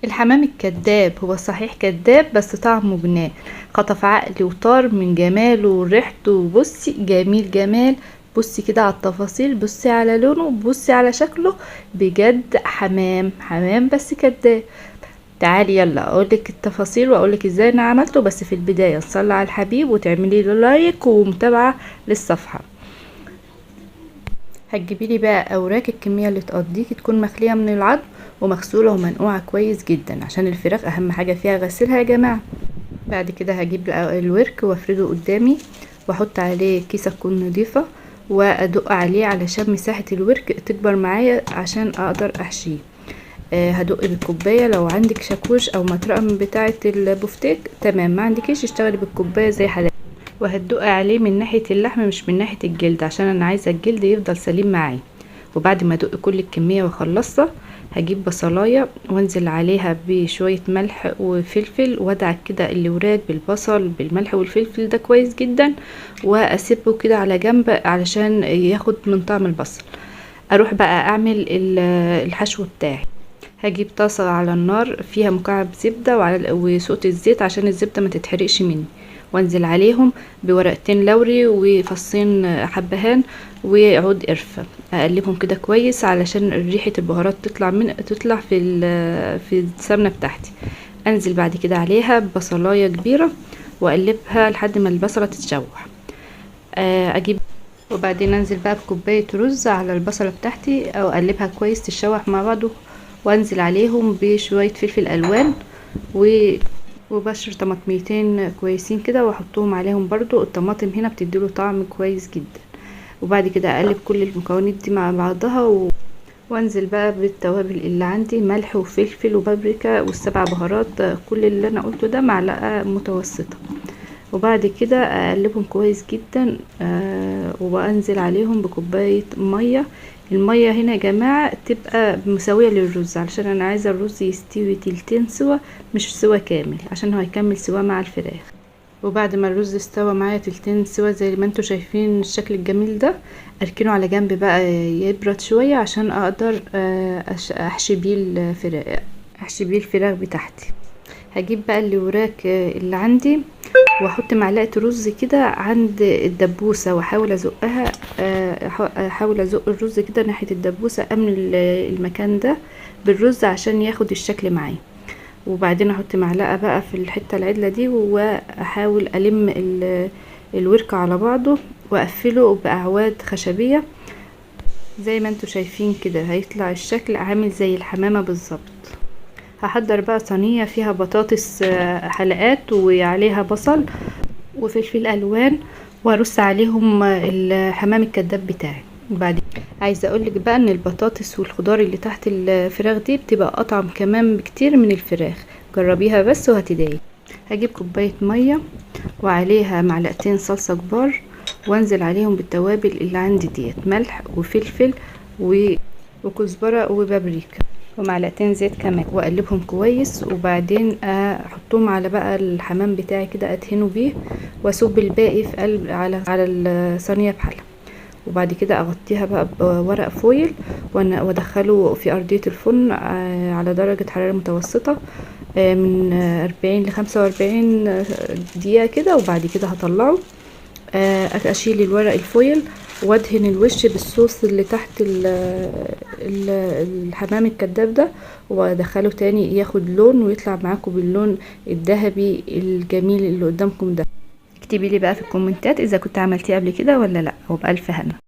الحمام الكذاب هو صحيح كذاب بس طعمه جنان. خطف عقلي وطار من جماله وريحته. بصي جميل جمال. بصي كده على التفاصيل، بصي على لونه، بصي على شكله. بجد حمام حمام بس كذاب. تعالي يلا اقولك التفاصيل واقولك ازاي انا عملته، بس في البداية تصلي على الحبيب وتعملي له لايك ومتابعة للصفحة. هتجيبي لي بقى اوراق الكميه اللي تقضيكي، تكون مخليه من العظم ومغسوله ومنقوعه كويس جدا، عشان الفراخ اهم حاجه فيها غسلها يا جماعه. بعد كده هجيب الورك وافرده قدامي واحط عليه كيسه تكون نضيفه وادق عليه علشان مساحه الورك تكبر معايا عشان اقدر احشيه. هدق بالكوبايه، لو عندك شاكوش او مطرقه من بتاعه البفتيك تمام، ما عندكيش اشتغلي بالكوبايه زي حالاتي. وهتدقي عليه من ناحية اللحم مش من ناحية الجلد، عشان انا عايزة الجلد يفضل سليم معايا. وبعد ما ادق كل الكمية واخلصها، هجيب بصلاية وانزل عليها بشوية ملح وفلفل وادعك كده الوراك بالبصل بالملح والفلفل ده كويس جدا، واسيبه كده على جنب علشان ياخد من طعم البصل. اروح بقى اعمل الحشو بتاعي. هجيب طاسة على النار فيها مكعب زبدة وسقط الزيت عشان الزبدة ما تتحرقش مني، وانزل عليهم بورقتين لوري وفصين حبهان وعود قرفة. اقلبهم كده كويس علشان ريحة البهارات تطلع في السمنة بتاعتي. انزل بعد كده عليها ببصلاية كبيرة واقلبها لحد ما البصلة تتشوح. اجيب وبعدين انزل بقى بكوباية رز على البصلة بتاعتي او اقلبها كويس تتشوح مع بعضه، وانزل عليهم بشوية فلفل الوان وبشر طماطميتين كويسين كده واحطهم عليهم برضو. الطماطم هنا بتديله طعم كويس جدا. وبعد كده اقلب كل المكونات دي مع بعضها وانزل بقى بالتوابل اللي عندي، ملح وفلفل وبابريكا والسبع بهارات، كل اللي انا قلته ده معلقة متوسطة. وبعد كده اقلبهم كويس جدا. وانزل عليهم بكوباية مية. المية هنا يا جماعة تبقى مساوية للرز، علشان انا عايزة الرز يستوي تلتين سوا مش سوا كامل، عشان هو هيكمل سوا مع الفراخ. وبعد ما الرز استوى معايا تلتين سوا زي ما انتوا شايفين الشكل الجميل ده، اركنه على جنب بقى يبرد شوية عشان اقدر احشي بيه الفراخ بتاعتي. هجيب بقى الوراك اللي عندي واحط معلقه رز كده عند الدبوسه واحاول ازقها. احاول ازق الرز كده ناحيه الدبوسه، املي المكان ده بالرز عشان ياخد الشكل معايا. وبعدين احط معلقه بقى في الحته العدله دي واحاول الم الورك على بعضه واقفله باعواد خشبيه زي ما انتوا شايفين كده، هيطلع الشكل عامل زي الحمامه بالظبط. هحضر بقى صينية فيها بطاطس حلقات وعليها بصل وفلفل الوان، وارص عليهم الحمام الكداب بتاعي. وبعدين عايزه اقولك بقى ان البطاطس والخضار اللي تحت الفراخ دي بتبقى اطعم كمان بكتير من الفراخ، جربيها بس وهتدعي. هجيب كوبايه ميه وعليها معلقتين صلصه كبار، وانزل عليهم بالتوابل اللي عندي ديت، ملح وفلفل وكزبره وبابريكا ومعلقتين زيت كمان، واقلبهم كويس. وبعدين احطهم على بقى الحمام بتاعي كده ادهنه بيه، واصب الباقي في قلب على الصينيه بحالها. وبعد كده اغطيها بقى بورق فويل وادخله في ارضيه الفرن على درجه حراره متوسطه من 40 ل 45 دقيقه كده. وبعد كده هطلعه، اشيل الورق الفويل وادهن الوش بالصوص اللي تحت الحمام الكداب ده، وادخله تاني ياخد لون ويطلع معاكم باللون الذهبي الجميل اللي قدامكم ده. اكتبي لي بقى في الكومنتات اذا كنت عملتيه قبل كده ولا لا، وبألف هنا.